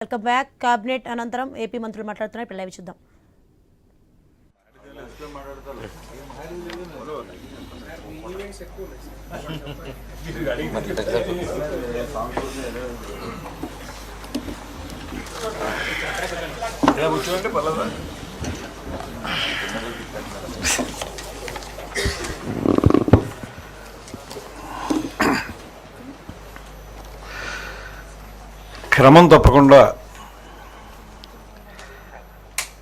Welcome back. Cabinet అనంతరం AP మంత్రులు మాట్లాడుతున్నారు. ఇప్పుడు లైవ్ చూద్దాం. క్రమం తప్పకుండా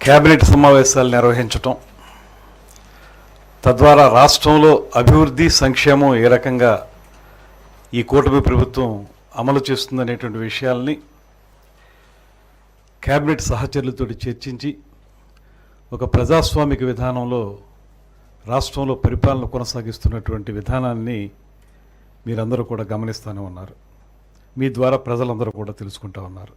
కేబినెట్ సమావేశాలు నిర్వహించటం, తద్వారా రాష్ట్రంలో అభివృద్ధి సంక్షేమం ఏ రకంగా ఈ కూటమి ప్రభుత్వం అమలు చేస్తుందనేటువంటి విషయాల్ని కేబినెట్ సహచరులతో చర్చించి ఒక ప్రజాస్వామిక విధానంలో రాష్ట్రంలో పరిపాలన కొనసాగిస్తున్నటువంటి విధానాన్ని మీరందరూ కూడా గమనిస్తూనే ఉన్నారు. మీ ద్వారా ప్రజలందరూ కూడా తెలుసుకుంటూ ఉన్నారు.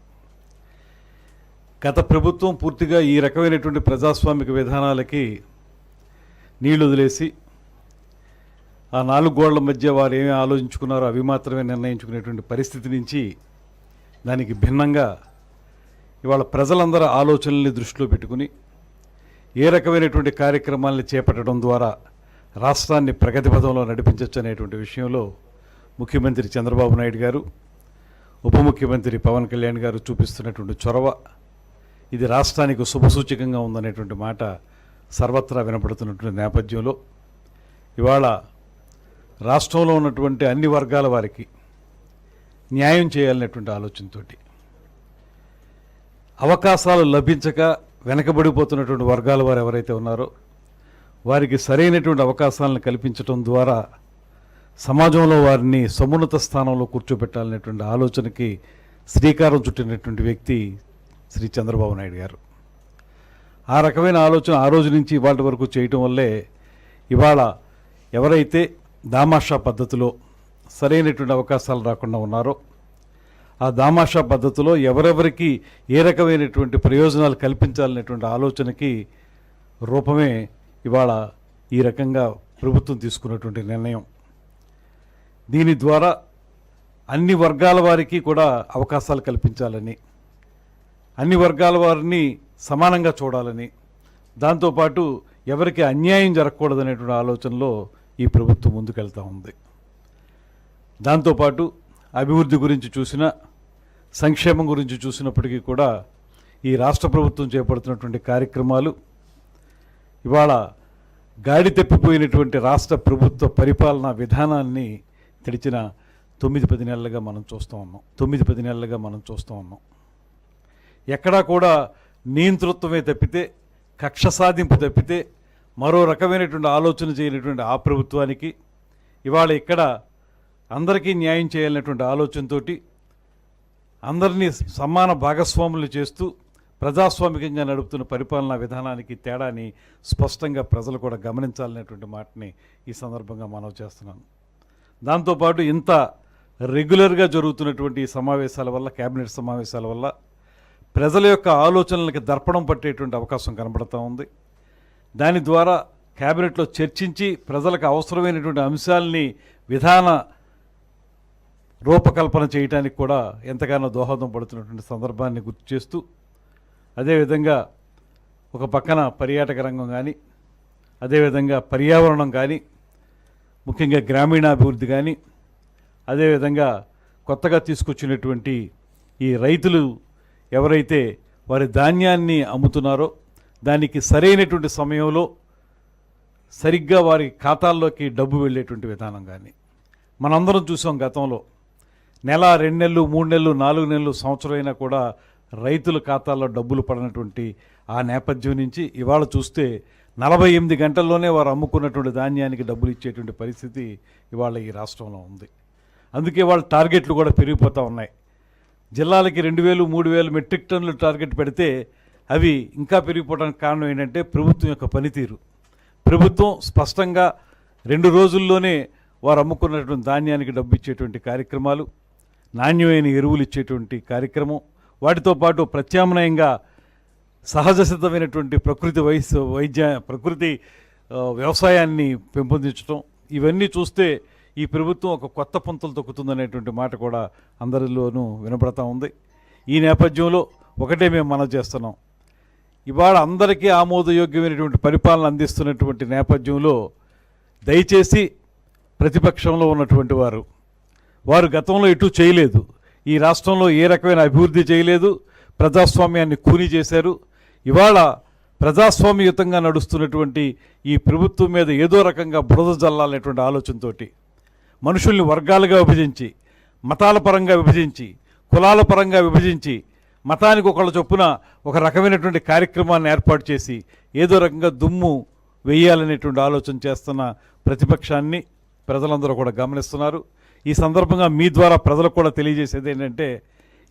గత ప్రభుత్వం పూర్తిగా ఈ రకమైనటువంటి ప్రజాస్వామిక విధానాలకి నీళ్లు వదిలేసి ఆ నాలుగు గోళ్ల మధ్య వారు ఏమి ఆలోచించుకున్నారో అవి మాత్రమే నిర్ణయించుకునేటువంటి పరిస్థితి నుంచి దానికి భిన్నంగా ఇవాళ ప్రజలందరూ ఆలోచనల్ని దృష్టిలో పెట్టుకుని ఏ రకమైనటువంటి కార్యక్రమాలను చేపట్టడం ద్వారా రాష్ట్రాన్ని ప్రగతి పథంలో నడిపించవచ్చు అనేటువంటి విషయంలో ముఖ్యమంత్రి చంద్రబాబు నాయుడు గారు, ఉప ముఖ్యమంత్రి పవన్ కళ్యాణ్ గారు చూపిస్తున్నటువంటి చొరవ ఇది రాష్ట్రానికి శుభసూచకంగా ఉందనేటువంటి మాట సర్వత్రా వినపడుతున్నటువంటి నేపథ్యంలో ఇవాళ రాష్ట్రంలో ఉన్నటువంటి అన్ని వర్గాల వారికి న్యాయం చేయాలనేటువంటి ఆలోచనతో అవకాశాలు లభించక వెనకబడిపోతున్నటువంటి వర్గాల వారు ఎవరైతే ఉన్నారో వారికి సరైనటువంటి అవకాశాలను కల్పించడం ద్వారా సమాజంలో వారిని సమున్నత స్థానంలో కూర్చోబెట్టాలనేటువంటి ఆలోచనకి శ్రీకారం చుట్టినటువంటి వ్యక్తి శ్రీ చంద్రబాబు నాయుడు గారు. ఆ రకమైన ఆలోచన ఆ రోజు నుంచి ఇవాళ వరకు చేయటం వల్లే ఇవాళ ఎవరైతే దామాషా పద్ధతిలో సరైనటువంటి అవకాశాలు రాకుండా ఉన్నారో ఆ దామాషా పద్ధతిలో ఎవరెవరికి ఏ రకమైనటువంటి ప్రయోజనాలు కల్పించాలనేటువంటి ఆలోచనకి రూపమే ఇవాళ ఈ రకంగా ప్రభుత్వం తీసుకున్నటువంటి నిర్ణయం. దీని ద్వారా అన్ని వర్గాల వారికి కూడా అవకాశాలు కల్పించాలని, అన్ని వర్గాల వారిని సమానంగా చూడాలని, దాంతోపాటు ఎవరికి అన్యాయం జరగకూడదనేటువంటి ఆలోచనలో ఈ ప్రభుత్వం ముందుకెళ్తూ ఉంది. దాంతోపాటు అభివృద్ధి గురించి చూసినా, సంక్షేమం గురించి చూసినప్పటికీ కూడా ఈ రాష్ట్ర ప్రభుత్వం చేపడుతున్నటువంటి కార్యక్రమాలు ఇవాళ గాడి తప్పిపోయినటువంటి రాష్ట్ర ప్రభుత్వ పరిపాలనా విధానాన్ని గడిచిన 9-10 నెలలుగా మనం చూస్తూ ఉన్నాం. ఎక్కడా కూడా నియంతృత్వమే తప్పితే, కక్ష సాధింపు తప్పితే మరో రకమైనటువంటి ఆలోచన చేయనటువంటి ఆ ప్రభుత్వానికి ఇవాళ ఇక్కడ అందరికీ న్యాయం చేయాలనేటువంటి ఆలోచనతో అందరినీ సమాన భాగస్వాములు చేస్తూ ప్రజాస్వామికంగా నడుపుతున్న పరిపాలనా విధానానికి తేడాని స్పష్టంగా ప్రజలు కూడా గమనించాలనేటువంటి మాటని ఈ సందర్భంగా మనవి చేస్తున్నాను. దాంతోపాటు ఇంత రెగ్యులర్గా జరుగుతున్నటువంటి సమావేశాల వల్ల, కేబినెట్ సమావేశాల వల్ల ప్రజల యొక్క ఆలోచనలకి దర్పణం పట్టేటువంటి అవకాశం కనబడుతూ ఉంది. దాని ద్వారా కేబినెట్లో చర్చించి ప్రజలకు అవసరమైనటువంటి అంశాలని విధాన రూపకల్పన చేయడానికి కూడా ఎంతగానో దోహదం పడుతున్నటువంటి సందర్భాన్ని గుర్తు చేస్తూ, అదేవిధంగా ఒక పక్కన పర్యాటక రంగం కానీ, అదేవిధంగా పర్యావరణం కానీ, ముఖ్యంగా గ్రామీణాభివృద్ధి కానీ, అదేవిధంగా కొత్తగా తీసుకొచ్చినటువంటి ఈ రైతులు ఎవరైతే వారి ధాన్యాన్ని అమ్ముతున్నారో దానికి సరైనటువంటి సమయంలో సరిగ్గా వారి ఖాతాల్లోకి డబ్బు వెళ్ళేటువంటి విధానం కానీ మనందరం చూసాం. గతంలో నెల, 2 నెలలు, 3 నెలలు, 4 నెలలు, సంవత్సరం అయినా కూడా రైతుల ఖాతాల్లో డబ్బులు పడినటువంటి ఆ నేపథ్యం నుంచి ఇవాళ చూస్తే 48 గంటల్లోనే వారు అమ్ముకున్నటువంటి ధాన్యానికి డబ్బులు ఇచ్చేటువంటి పరిస్థితి ఇవాళ ఈ రాష్ట్రంలో ఉంది. అందుకే వాళ్ళ టార్గెట్లు కూడా పెరిగిపోతూ ఉన్నాయి. జిల్లాలకి 2000, 3000 మెట్రిక్ టన్నులు టార్గెట్ పెడితే అవి ఇంకా పెరిగిపోవడానికి కారణం ఏంటంటే ప్రభుత్వం యొక్క పనితీరు. ప్రభుత్వం స్పష్టంగా 2 రోజుల్లోనే వారు అమ్ముకున్నటువంటి ధాన్యానికి డబ్బు ఇచ్చేటువంటి కార్యక్రమాలు, నాణ్యమైన ఎరువులు ఇచ్చేటువంటి కార్యక్రమం, వాటితో పాటు ప్రత్యామ్నాయంగా సహజ సిద్ధమైనటువంటి ప్రకృతి వ్యవసాయాన్ని పెంపొందించడం, ఇవన్నీ చూస్తే ఈ ప్రభుత్వం ఒక కొత్త పుంతలు తొక్కుతుందనేటువంటి మాట కూడా అందరిలోనూ వినపడతా ఉంది. ఈ నేపథ్యంలో ఒకటే మేము మనవి చేస్తున్నాం, ఇవాళ అందరికీ ఆమోదయోగ్యమైనటువంటి పరిపాలన అందిస్తున్నటువంటి నేపథ్యంలో దయచేసి ప్రతిపక్షంలో ఉన్నటువంటి వారు గతంలో ఎటు చేయలేదు, ఈ రాష్ట్రంలో ఏ రకమైన అభివృద్ధి చేయలేదు, ప్రజాస్వామ్యాన్ని కూని చేశారు. ఇవాళ ప్రజాస్వామ్యయుతంగా నడుస్తున్నటువంటి ఈ ప్రభుత్వం మీద ఏదో రకంగా బురద జల్లాలనేటువంటి ఆలోచనతోటి మనుషుల్ని వర్గాలుగా విభజించి, మతాల పరంగా విభజించి, కులాల పరంగా విభజించి, మతానికి ఒకళ్ళ చొప్పున ఒక రకమైనటువంటి కార్యక్రమాన్ని ఏర్పాటు చేసి ఏదో రకంగా దుమ్ము వేయాలనేటువంటి ఆలోచన చేస్తున్న ప్రతిపక్షాన్ని ప్రజలందరూ కూడా గమనిస్తున్నారు. ఈ సందర్భంగా మీ ద్వారా ప్రజలకు కూడా తెలియజేసేది ఏంటంటే,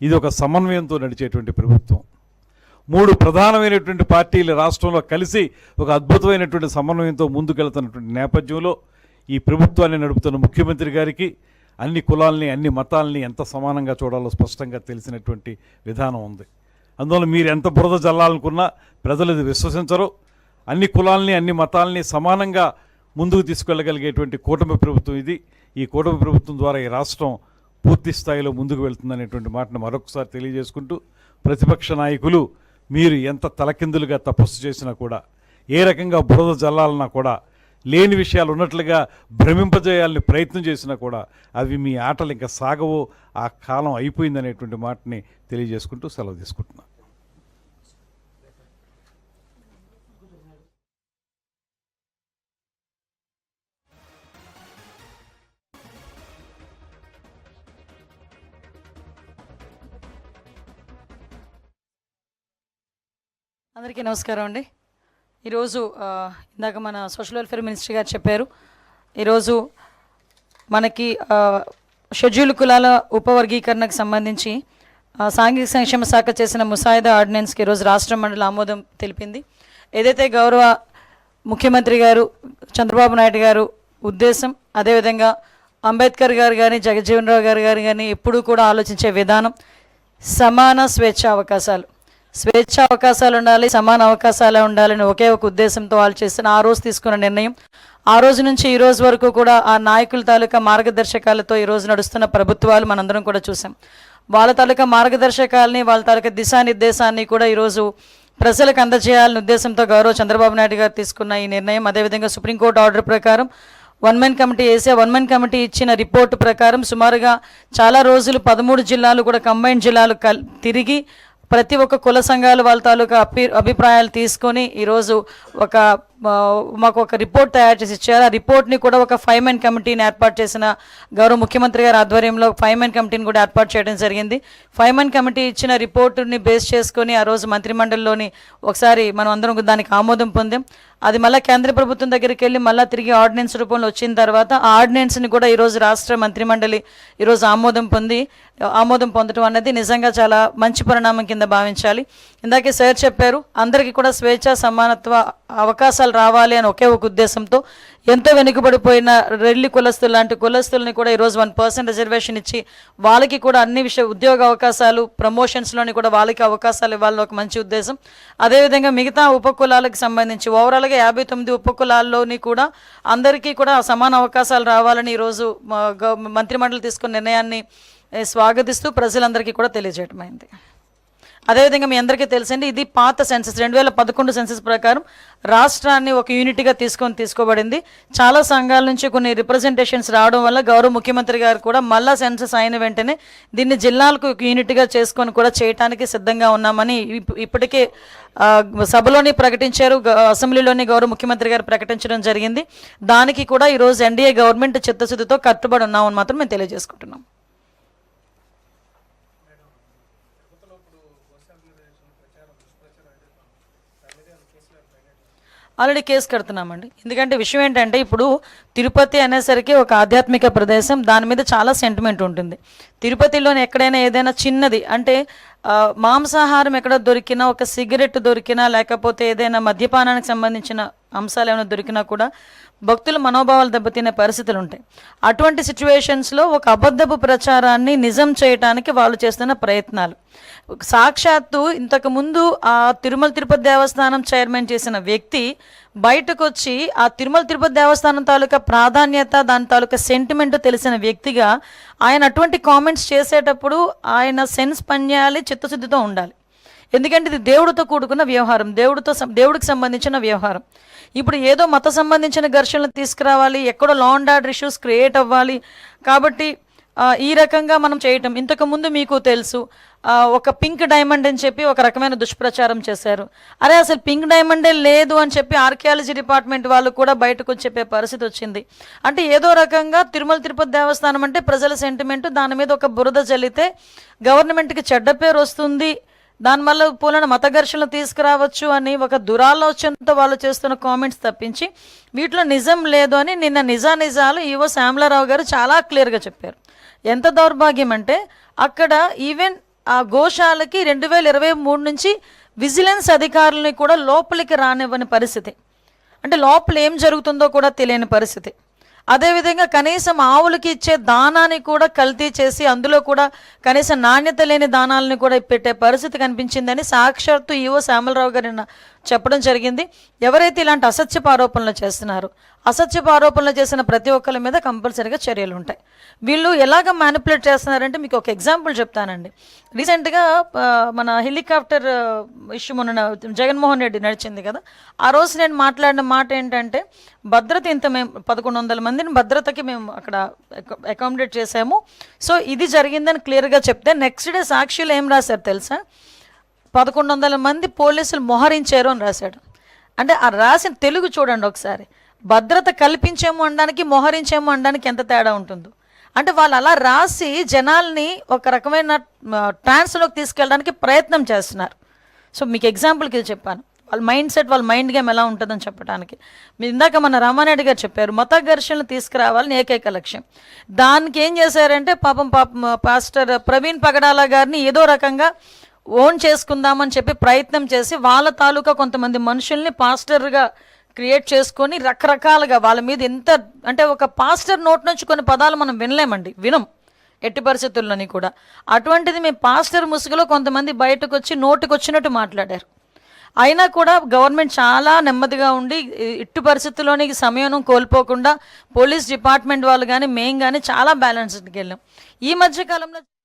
ఇది ఒక సమన్వయంతో నడిచేటువంటి ప్రభుత్వం. 3 ప్రధానమైనటువంటి పార్టీలు రాష్ట్రంలో కలిసి ఒక అద్భుతమైనటువంటి సమన్వయంతో ముందుకెళ్తున్నటువంటి నేపథ్యంలో ఈ ప్రభుత్వాన్ని నడుపుతున్న ముఖ్యమంత్రి గారికి అన్ని కులాలని, అన్ని మతాలని ఎంత సమానంగా చూడాలో స్పష్టంగా తెలిసినటువంటి విధానం ఉంది. అందువల్ల మీరు ఎంత బురద జల్లాలనుకున్నా ప్రజలు ఇది విశ్వసించరు. అన్ని కులాలని, అన్ని మతాలని సమానంగా ముందుకు తీసుకెళ్ళగలిగేటువంటి కూటమి ప్రభుత్వం ఇది. ఈ కూటమి ప్రభుత్వం ద్వారా ఈ రాష్ట్రం పూర్తి స్థాయిలో ముందుకు వెళ్తుందనేటువంటి మాటను మరొకసారి తెలియజేసుకుంటూ, ప్రతిపక్ష నాయకులు మీరు ఎంత తలకిందులుగా తపస్సు చేసినా కూడా, ఏ రకంగా బురద జల్లాలన్నా కూడా, లేని విషయాలు ఉన్నట్లుగా భ్రమింపజేయాలని ప్రయత్నం చేసినా కూడా అవి మీ ఆటలు ఇంకా సాగవో, ఆ కాలం అయిపోయిందనేటువంటి మాటని తెలియజేసుకుంటూ సెలవు తీసుకుంటున్నాను. అందరికీ నమస్కారం అండి. ఈరోజు ఇందాక మన సోషల్ వెల్ఫేర్ మినిస్టర్ గారు చెప్పారు, ఈరోజు మనకి షెడ్యూల్ కులాల ఉపవర్గీకరణకు సంబంధించి సాంఘిక సంక్షేమ శాఖ చేసిన ముసాయిదా ఆర్డినెన్స్కి ఈరోజు రాష్ట్ర మండలి ఆమోదం తెలిపింది. ఏదైతే గౌరవ ముఖ్యమంత్రి గారు చంద్రబాబు నాయుడు గారు ఉద్దేశం, అదేవిధంగా అంబేద్కర్ గారు కానీ జగజ్జీవన్ రావు గారు కానీ ఎప్పుడూ కూడా ఆలోచించే విధానం సమాన స్వేచ్ఛ అవకాశాలు ఉండాలి, సమాన అవకాశాలు ఉండాలని ఒకే ఒక ఉద్దేశంతో వాళ్ళు చేసిన ఆ రోజు తీసుకున్న నిర్ణయం, ఆ రోజు నుంచి ఈ రోజు వరకు కూడా ఆ నాయకుల తాలూకా మార్గదర్శకాలతో ఈరోజు నడుస్తున్న ప్రభుత్వాలు మనందరం కూడా చూసాం. వాళ్ళ తాలూకా మార్గదర్శకాలని, వాళ్ళ తాలూకా దిశానిర్దేశాన్ని కూడా ఈరోజు ప్రజలకు అందజేయాలనే ఉద్దేశంతో గౌరవ చంద్రబాబు నాయుడు గారు తీసుకున్న ఈ నిర్ణయం, అదేవిధంగా సుప్రీంకోర్టు ఆర్డర్ ప్రకారం 1 మెన్ కమిటీ వేసే 1 మెన్ కమిటీ ఇచ్చిన రిపోర్టు ప్రకారం సుమారుగా చాలా రోజులు 13 జిల్లాలు కూడా కంబైన్డ్ జిల్లాలు తిరిగి ప్రతి ఒక్క కుల సంఘాలు వాళ్ళ తాలూకా అభిప్రాయాలు తీసుకొని ఈరోజు మాకు ఒక రిపోర్ట్ తయారు చేసి ఇచ్చారు. ఆ రిపోర్ట్ని కూడా ఒక 5 మెన్ కమిటీని ఏర్పాటు చేసిన గౌరవ ముఖ్యమంత్రి గారి ఆధ్వర్యంలో 5 మెన్ కమిటీని కూడా ఏర్పాటు చేయడం జరిగింది. 5 మెన్ కమిటీ ఇచ్చిన రిపోర్టుని బేస్ చేసుకొని ఆ రోజు మంత్రిమండలిలోని ఒకసారి మనం అందరం దానికి ఆమోదం పొందాం. అది మళ్ళీ కేంద్ర ప్రభుత్వం దగ్గరికి వెళ్ళి మళ్ళీ తిరిగి ఆర్డినెన్స్ రూపంలో వచ్చిన తర్వాత ఆ ఆర్డినెన్స్ని కూడా ఈరోజు రాష్ట్ర మంత్రిమండలి ఈరోజు ఆమోదం పొందడం అనేది నిజంగా చాలా మంచి పరిణామం కింద భావించాలి. ఇందాకే సార్ చెప్పారు, అందరికీ కూడా స్వేచ్ఛ, సమానత్వ అవకాశాలు రావాలి అని ఒకే ఒక ఉద్దేశంతో ఎంతో వెనుకబడిపోయిన రెల్లి కులస్తులు లాంటి కులస్తుల్ని కూడా ఈరోజు 1% రిజర్వేషన్ ఇచ్చి వాళ్ళకి కూడా అన్ని ఉద్యోగ అవకాశాలు, ప్రమోషన్స్లోని కూడా వాళ్ళకి అవకాశాలు ఇవ్వాలని ఒక మంచి ఉద్దేశం. అదేవిధంగా మిగతా ఉపకులాలకు సంబంధించి ఓవరాల్గా 59 ఉపకులాల్లోని కూడా అందరికీ కూడా సమాన అవకాశాలు రావాలని ఈరోజు మంత్రిమండలి తీసుకున్న నిర్ణయాన్ని స్వాగతిస్తూ ప్రజలందరికీ కూడా తెలియజేయడం అయింది. అదేవిధంగా మీ అందరికీ తెలిసింది, ఇది పాత సెన్సస్ 2011 సెన్సస్ ప్రకారం రాష్ట్రాన్ని ఒక యూనిట్గా తీసుకోబడింది. చాలా సంఘాల నుంచి కొన్ని రిప్రజెంటేషన్స్ రావడం వల్ల గౌరవ ముఖ్యమంత్రి గారు కూడా మళ్ళా సెన్సస్ అయిన వెంటనే దీన్ని జిల్లాలకు ఒక యూనిట్గా చేసుకొని కూడా చేయడానికి సిద్ధంగా ఉన్నామని ఇప్పటికే సభలోని ప్రకటించారు, అసెంబ్లీలోని గౌరవ ముఖ్యమంత్రి గారు ప్రకటించడం జరిగింది. దానికి కూడా ఈరోజు ఎన్డీఏ గవర్నమెంట్ చిత్తశుద్ధితో కట్టుబడి ఉన్నామని మాత్రం మేము తెలియజేసుకుంటున్నాం. ఆల్రెడీ కేసు కడుతున్నామండి. ఎందుకంటే విషయం ఏంటంటే, ఇప్పుడు తిరుపతి అనేసరికి ఒక ఆధ్యాత్మిక ప్రదేశం, దాని మీద చాలా సెంటిమెంట్ ఉంటుంది. తిరుపతిలోని ఎక్కడైనా ఏదైనా చిన్నది అంటే మాంసాహారం ఎక్కడ దొరికినా, ఒక సిగరెట్ దొరికినా, లేకపోతే ఏదైనా మద్యపానానికి సంబంధించిన అంశాలు ఏమైనా దొరికినా కూడా భక్తుల మనోభావాలు దెబ్బతినే పరిస్థితులు ఉంటాయి. అటువంటి సిచ్యువేషన్స్లో ఒక అబద్ధపు ప్రచారాన్ని నిజం చేయడానికి వాళ్ళు చేస్తున్న ప్రయత్నాలు, సాక్షాత్తు ఇంతకుముందు ఆ తిరుమల తిరుపతి దేవస్థానం చైర్మన్ చేసిన వ్యక్తి బయటకు వచ్చి ఆ తిరుమల తిరుపతి దేవస్థానం తాలూకా ప్రాధాన్యత, దాని తాలూకా సెంటిమెంట్ తెలిసిన వ్యక్తిగా ఆయన అటువంటి కామెంట్స్ చేసేటప్పుడు ఆయన సెన్స్ పనిచేయాలి, చిత్తశుద్ధితో ఉండాలి. ఎందుకంటే ఇది దేవుడితో కూడుకున్న వ్యవహారం, దేవుడికి సంబంధించిన వ్యవహారం. ఇప్పుడు ఏదో మత సంబంధించిన ఘర్షణలు తీసుకురావాలి, ఎక్కడో law and order issues create అవ్వాలి కాబట్టి ఈ రకంగా మనం చేయటం. ఇంతకుముందు మీకు తెలుసు ఒక పింక్ డైమండ్ అని చెప్పి ఒక రకమైన దుష్ప్రచారం చేశారు. అరే అసలు పింక్ డైమండే లేదు అని చెప్పి ఆర్కియాలజీ డిపార్ట్మెంట్ వాళ్ళు కూడా బయటకు వచ్చి చెప్పే పరిస్థితి వచ్చింది. అంటే ఏదో రకంగా తిరుమల తిరుపతి దేవస్థానం అంటే ప్రజల సెంటిమెంట్, దాని మీద ఒక బురద జల్లితే గవర్నమెంట్కి చెడ్డ పేరు వస్తుంది, దానివల్ల పూలన మత ఘర్షణలు తీసుకురావచ్చు అని ఒక దురాలోచనతో వాళ్ళు చేస్తున్న కామెంట్స్ తప్పించి వీటిలో నిజం లేదు అని నిన్న నిజాలు ఈవో శ్యామలారావు గారు చాలా క్లియర్గా చెప్పారు. ఎంత దౌర్భాగ్యం అంటే అక్కడ ఈవెన్ ఆ గోశాలకి 2023 నుంచి విజిలెన్స్ అధికారులని కూడా లోపలికి రానివ్వని పరిస్థితి, అంటే లోపల ఏం జరుగుతుందో కూడా తెలియని పరిస్థితి. అదేవిధంగా కనీసం ఆవులకి ఇచ్చే దానాన్ని కూడా కల్తీ చేసి అందులో కూడా కనీసం నాణ్యత లేని దానాలని కూడా పెట్టే పరిస్థితి కనిపించిందని సాక్షాత్తు ఈవో శ్యామలరావు గారు చెప్పడం జరిగింది. ఎవరైతే ఇలాంటి అసత్యపు ఆరోపణలు చేస్తున్నారో, అసత్యపు ఆరోపణలు చేసిన ప్రతి ఒక్కరి మీద కంపల్సరీగా చర్యలు ఉంటాయి. వీళ్ళు ఎలాగ మ్యానిపులేట్ చేస్తున్నారంటే మీకు ఒక ఎగ్జాంపుల్ చెప్తానండి. రీసెంట్గా మన హెలికాప్టర్ ఇష్యూ మొన్న జగన్మోహన్ రెడ్డి నడిచింది కదా, ఆ రోజు నేను మాట్లాడిన మాట ఏంటంటే భద్రత ఇంత మేము 1100 మందిని భద్రతకి మేము అక్కడ అకామిడేట్ చేసాము, సో ఇది జరిగిందని క్లియర్గా చెప్తే నెక్స్ట్ డే సాక్షిలో ఏం రాశారు తెలుసా, 1100 మంది పోలీసులు మోహరించారు అని రాశాడు. అంటే ఆ రాసిన తెలుగు చూడండి ఒకసారి, భద్రత కల్పించేమో అనడానికి మోహరించేమో అనడానికి ఎంత తేడా ఉంటుందో. అంటే వాళ్ళు అలా రాసి జనాల్ని ఒక రకమైన ట్రాన్స్లోకి తీసుకెళ్ళడానికి ప్రయత్నం చేస్తున్నారు. సో మీకు ఎగ్జాంపుల్కి ఇది చెప్పాను, వాళ్ళ మైండ్ సెట్, వాళ్ళ మైండ్ గేమ్ ఎలా ఉంటుందని చెప్పడానికి. మీరు ఇందాక మన రామారెడ్డి గారు చెప్పారు మత ఘర్షణలు తీసుకురావాలని ఏకైక లక్ష్యం. దానికి ఏం చేశారంటే పాపం పాస్టర్ ప్రవీణ్ పగడాల గారిని ఏదో రకంగా ఓన్ చేసుకుందామని చెప్పి ప్రయత్నం చేసి వాళ్ళ తాలూకా కొంతమంది మనుషుల్ని పాస్టర్గా క్రియేట్ చేసుకొని రకరకాలుగా వాళ్ళ మీద ఎంత అంటే ఒక పాస్టర్ నోట్ నుంచి కొన్ని పదాలు మనం వినం ఎట్టి పరిస్థితుల్లోని కూడా. అటువంటిది మేము పాస్టర్ ముసుగులో కొంతమంది బయటకు వచ్చి నోటికి వచ్చినట్టు మాట్లాడారు. అయినా కూడా గవర్నమెంట్ చాలా నెమ్మదిగా ఉండి ఇట్టి పరిస్థితుల్లోని సమయం కోల్పోకుండా పోలీస్ డిపార్ట్మెంట్ వాళ్ళు కానీ మేము కానీ చాలా బ్యాలెన్స్డ్కి వెళ్ళాం. ఈ మధ్యకాలంలో